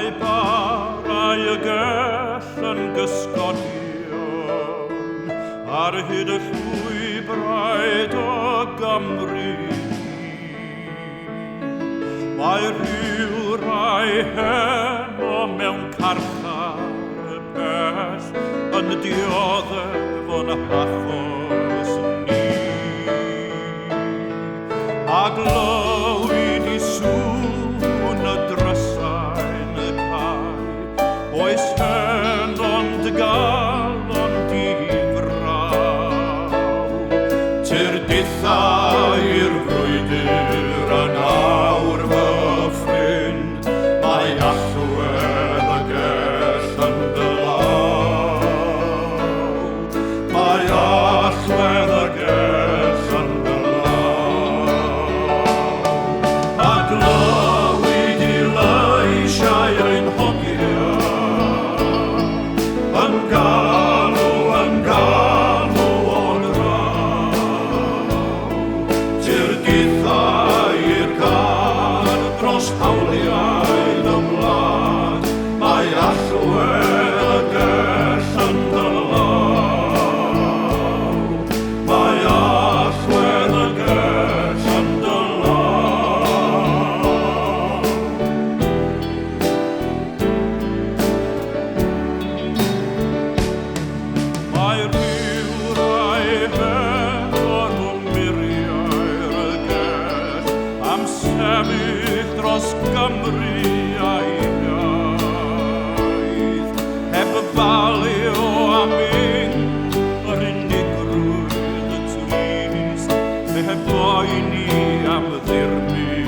Mae barau y gell yn gysgodion ar hyd y llwybrau o Gymru. Mae rhyw rai heno mewn carchar y pell yn dioddef o'n hachos ni. A glywyd I sŵn y drysau'n y cae, oes heno'n galon difraw. Tyr dithau i'r frwydr yn awr fy ffrind, mae allwedd y gell yn dy law. Mae allwedd y gell yn dy law. A glywyd I leisiau ein hogia, yn galw o'n raw. Tyr dithau i'r gar dros hawliau'n ymlaen, mae allwedd y gell yn dy law. Mae allwedd y gell yn dy law. Mae rhyw rai hefo'r muriau'r y gell am sefyll dros Gymru a'i iaith, heb falio am mynd yr unigrwydd y trist, heb boeni am ddirmyn.